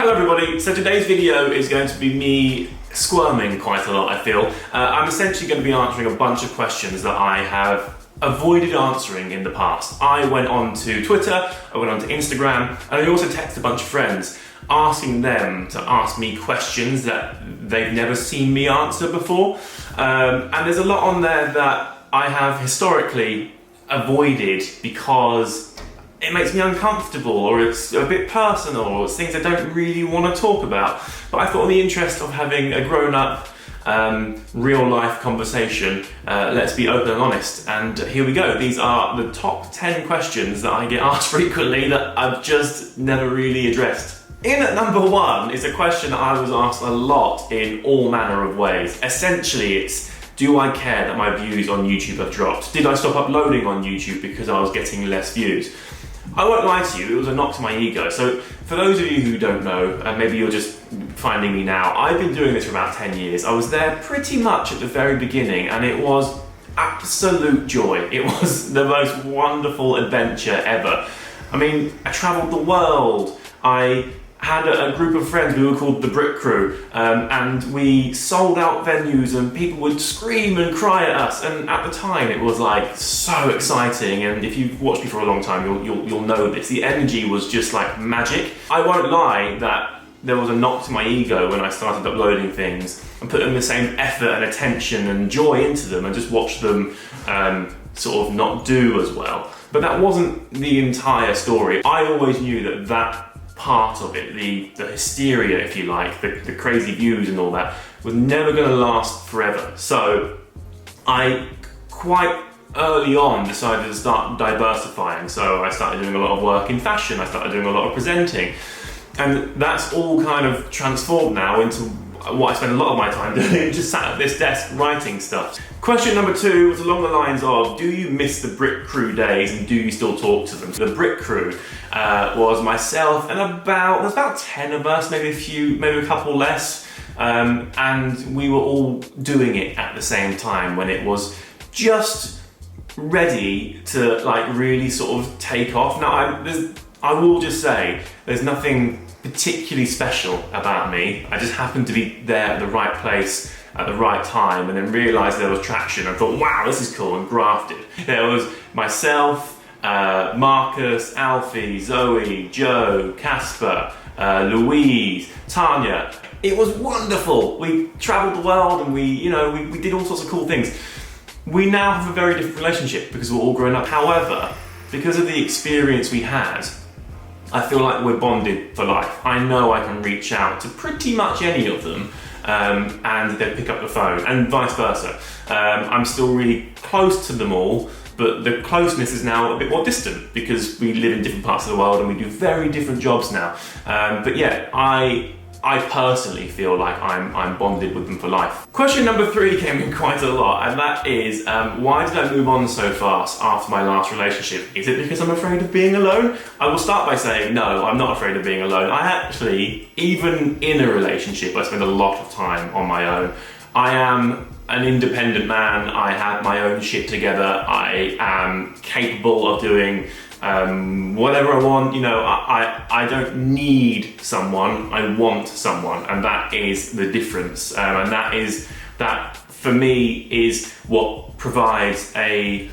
Hello everybody, so today's video is going to be me squirming quite a lot, I feel. I'm essentially going to be answering a bunch of questions that I have avoided answering in the past. I went on to Twitter, I went on to Instagram, and I also texted a bunch of friends asking them to ask me questions that they've never seen me answer before. And there's a lot on there that I have historically avoided because it makes me uncomfortable, or it's a bit personal, or it's things I don't really want to talk about. But I thought in the interest of having a grown-up, real-life conversation, let's be open and honest. And here we go. These are the top 10 questions that I get asked frequently that I've just never really addressed. In at number 1 is a question that I was asked a lot in all manner of ways. Essentially, it's, do I care that my views on YouTube have dropped? Did I stop uploading on YouTube because I was getting less views? I won't lie to you, it was a knock to my ego. So for those of you who don't know, and maybe you're just finding me now, I've been doing this for about 10 years. I was there pretty much at the very beginning, and it was absolute joy. It was the most wonderful adventure ever. I mean, I travelled the world. I had a group of friends, we were called the Brick Crew, and we sold out venues and people would scream and cry at us, and at the time it was like so exciting, and if you've watched me for a long time you'll know this. The energy was just like magic. I won't lie that there was a knock to my ego when I started uploading things and putting the same effort and attention and joy into them and just watched them sort of not do as well. But that wasn't the entire story. I always knew that part of it, the hysteria, if you like, the crazy views and all that, was never going to last forever. So I quite early on decided to start diversifying. So I started doing a lot of work in fashion, I started doing a lot of presenting, and that's all kind of transformed now into what I spend a lot of my time doing, just sat at this desk writing stuff. Question number 2 was along the lines of, do you miss the Brick Crew days and do you still talk to them? The Brick Crew was myself and there's about 10 of us, maybe a couple less, and we were all doing it at the same time when it was just ready to like really sort of take off. Now I will just say, there's nothing particularly special about me. I just happened to be there at the right place at the right time and then realised there was traction and thought, wow, this is cool, and grafted. There was myself, Marcus, Alfie, Zoe, Joe, Casper, Louise, Tanya. It was wonderful. We travelled the world and we did all sorts of cool things. We now have a very different relationship because we're all grown up. However, because of the experience we had, I feel like we're bonded for life. I know I can reach out to pretty much any of them and they'll pick up the phone, and vice versa. I'm still really close to them all, but the closeness is now a bit more distant because we live in different parts of the world and we do very different jobs now. But yeah, I personally feel like I'm bonded with them for life. Question number 3 came in quite a lot, and that is, why did I move on so fast after my last relationship? Is it because I'm afraid of being alone? I will start by saying, no, I'm not afraid of being alone. I actually, even in a relationship, I spend a lot of time on my own. I am an independent man, I have my own shit together, I am capable of doing whatever I want. I don't need someone, I want someone, and that is the difference. And that for me is what provides a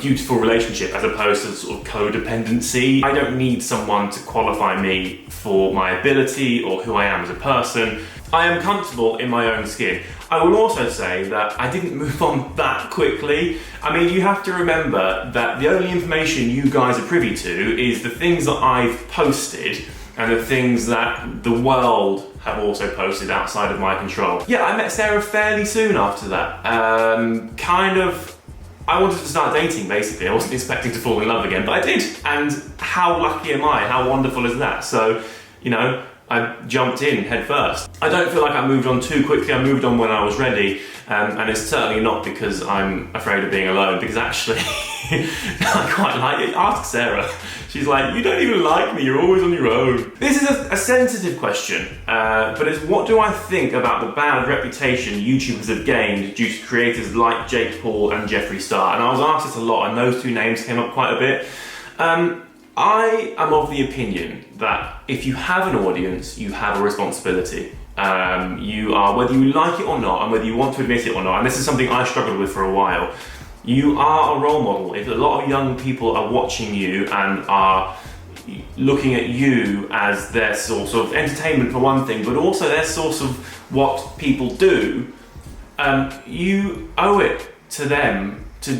beautiful relationship as opposed to sort of codependency. I don't need someone to qualify me for my ability or who I am as a person. I am comfortable in my own skin. I will also say that I didn't move on that quickly. I mean, you have to remember that the only information you guys are privy to is the things that I've posted and the things that the world have also posted outside of my control. Yeah, I met Sarah fairly soon after that. I wanted to start dating, basically. I wasn't expecting to fall in love again, but I did. And how lucky am I? How wonderful is that? So, I jumped in head first. I don't feel like I moved on too quickly. I moved on when I was ready, and it's certainly not because I'm afraid of being alone, because actually, I quite like it. Ask Sarah. She's like, you don't even like me, you're always on your own. This is a sensitive question, but it's what do I think about the bad reputation YouTubers have gained due to creators like Jake Paul and Jeffree Star? And I was asked this a lot, and those two names came up quite a bit. I am of the opinion that if you have an audience, you have a responsibility. You are, whether you like it or not, and whether you want to admit it or not, and this is something I struggled with for a while, you are a role model. If a lot of young people are watching you and are looking at you as their source of entertainment for one thing, but also their source of what people do, you owe it to them to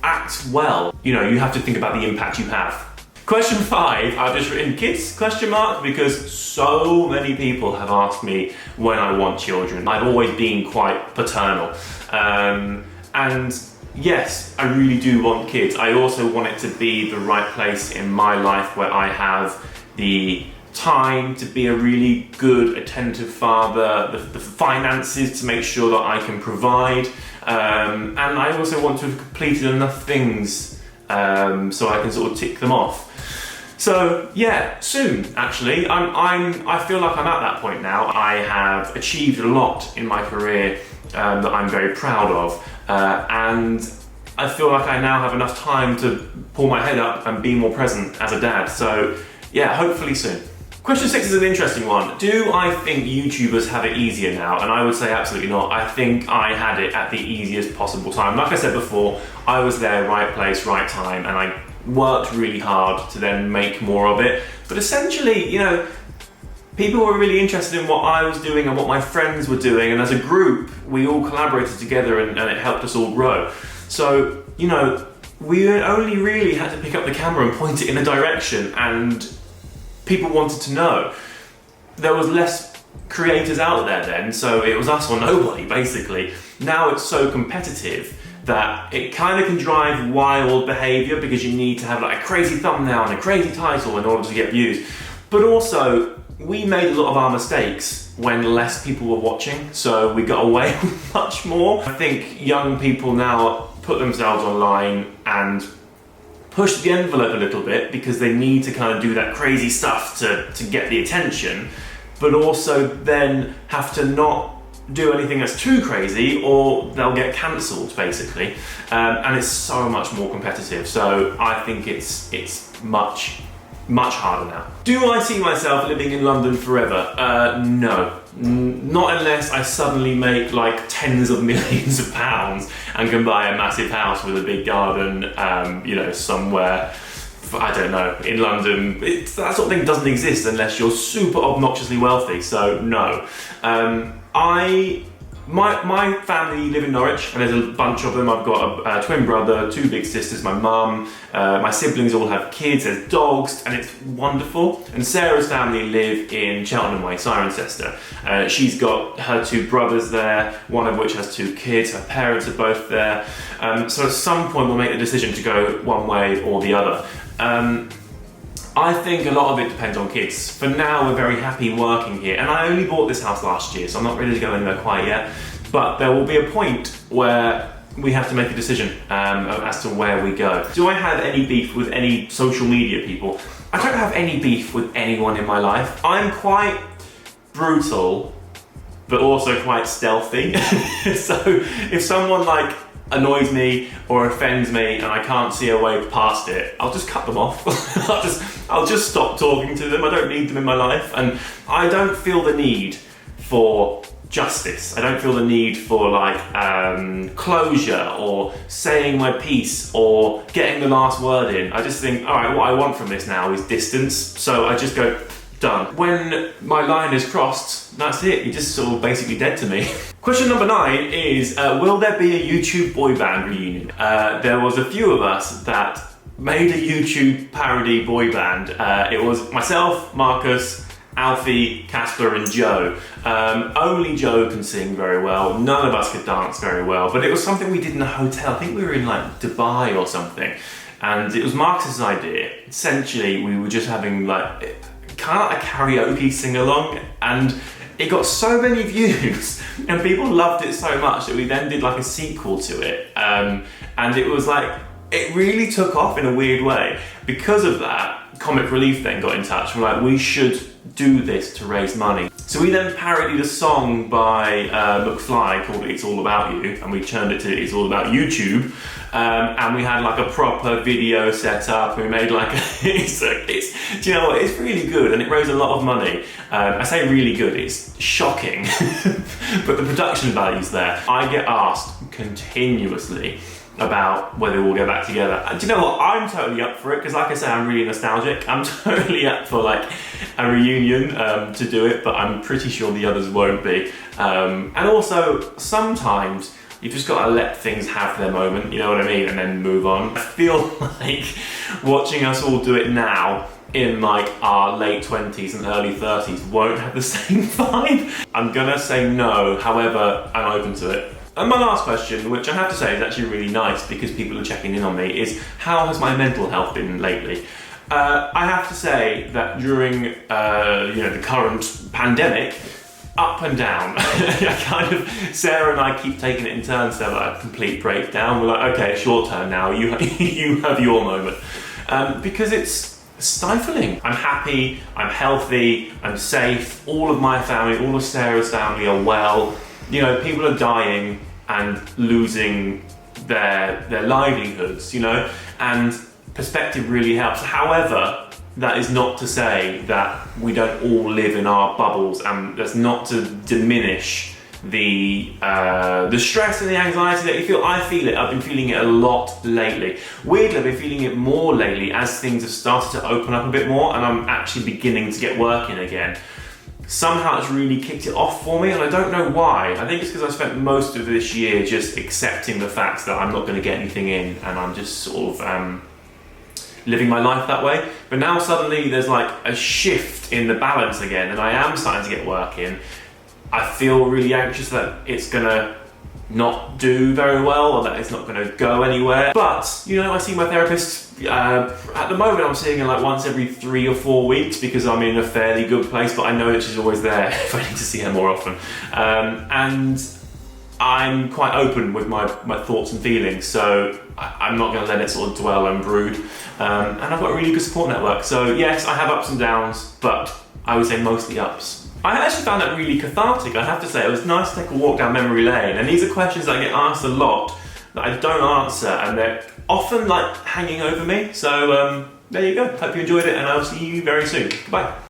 act well. You know, you have to think about the impact you have. Question 5, I've just written kids, because so many people have asked me when I want children. I've always been quite paternal. And yes, I really do want kids. I also want it to be the right place in my life where I have the time to be a really good, attentive father, the finances to make sure that I can provide. And I also want to have completed enough things so I can sort of tick them off. So yeah, soon actually. I feel like I'm at that point now. I have achieved a lot in my career that I'm very proud of, and I feel like I now have enough time to pull my head up and be more present as a dad. So yeah, hopefully soon. Question 6 is an interesting one. Do I think YouTubers have it easier now? And I would say absolutely not. I think I had it at the easiest possible time. Like I said before, I was there, right place, right time, and I worked really hard to then make more of it. But essentially, you know, people were really interested in what I was doing and what my friends were doing, and as a group, we all collaborated together and it helped us all grow. So, you know, we only really had to pick up the camera and point it in a direction, and people wanted to know. There was less creators out there then, so it was us or nobody, basically. Now it's so competitive that it kind of can drive wild behaviour, because you need to have like a crazy thumbnail and a crazy title in order to get views. But also, we made a lot of our mistakes when less people were watching, so we got away with much more. I think young people now put themselves online and push the envelope a little bit because they need to kind of do that crazy stuff to get the attention, but also then have to not do anything that's too crazy or they'll get cancelled, basically. And it's so much more competitive, so I think it's much harder now. Do I see myself living in London forever? No. Not unless I suddenly make like tens of millions of pounds and can buy a massive house with a big garden, you know, somewhere, I don't know, in London. That sort of thing doesn't exist unless you're super obnoxiously wealthy, so no. My family live in Norwich, and there's a bunch of them. I've got a twin brother, 2 big sisters, my mum, my siblings all have kids, there's dogs, and it's wonderful. And Sarah's family live in Cheltenham Way, Cirencester. She's got her 2 brothers there, one of which has 2 kids, her parents are both there. So at some point we'll make the decision to go one way or the other. I think a lot of it depends on kids. For now, we're very happy working here, and I only bought this house last year, so I'm not ready to go anywhere quite yet. But there will be a point where we have to make a decision as to where we go. Do I have any beef with any social media people? I don't have any beef with anyone in my life. I'm quite brutal, but also quite stealthy. So if someone like annoys me or offends me and I can't see a way past it, I'll just cut them off. I'll just stop talking to them. I don't need them in my life, and I don't feel the need for justice. I don't feel the need for like closure or saying my piece or getting the last word in. I just think, all right, what I want from this now is distance, so I just go, done. When my line is crossed, that's it. You're just sort of basically dead to me. Question number 9 is, will there be a YouTube boy band reunion? There was a few of us that made a YouTube parody boy band. It was myself, Marcus, Alfie, Casper and Joe. Only Joe can sing very well. None of us could dance very well, but it was something we did in a hotel. I think we were in like Dubai or something. And it was Marcus's idea. Essentially, we were just having like kind of a karaoke sing-along, and it got so many views and people loved it so much that we then did like a sequel to it. And it was like, it really took off in a weird way. Because of that, Comic Relief then got in touch and were like, we should do this to raise money. So we then parodied a song by McFly called It's All About You, and we turned it to It's All About YouTube. And we had like a proper video set up. We made like do you know what? It's really good, and it raised a lot of money. I say really good, it's shocking, but the production value's there. I get asked continuously about whether we'll go back together. And do you know what? I'm totally up for it, because like I say, I'm really nostalgic. I'm totally up for like a reunion to do it, but I'm pretty sure the others won't be. And also, sometimes you've just got to let things have their moment, you know what I mean, and then move on. I feel like watching us all do it now in like our late 20s and early 30s won't have the same vibe. I'm gonna say no, however, I'm open to it. And my last question, which I have to say is actually really nice because people are checking in on me, is how has my mental health been lately? I have to say that during the current pandemic, up and down. Sarah and I keep taking it in turns to have a complete breakdown. We're like, okay, it's your turn now, you have your moment. Because it's stifling. I'm happy, I'm healthy, I'm safe, all of my family, all of Sarah's family are well. You know, people are dying and losing their livelihoods, you know, and perspective really helps. However, that is not to say that we don't all live in our bubbles, and that's not to diminish the stress and the anxiety that you feel. I feel it. I've been feeling it a lot lately. Weirdly, I've been feeling it more lately as things have started to open up a bit more, and I'm actually beginning to get working again. Somehow it's really kicked it off for me, and I don't know why. I think it's because I spent most of this year just accepting the fact that I'm not going to get anything in, and I'm just sort of living my life that way. But now suddenly there's like a shift in the balance again, and I am starting to get work in. I feel really anxious that it's gonna not do very well, or that it's not gonna go anywhere. But, you know, I see my therapist, at the moment I'm seeing her like once every 3 or 4 weeks because I'm in a fairly good place, but I know that she's always there if I need to see her more often. And I'm quite open with my thoughts and feelings, so I'm not going to let it sort of dwell and brood. And I've got a really good support network. So yes, I have ups and downs, but I would say mostly ups. I actually found that really cathartic, I have to say. It was nice to take a walk down memory lane, and these are questions that I get asked a lot that I don't answer, and they're often like hanging over me. So there you go. Hope you enjoyed it, and I'll see you very soon. Goodbye.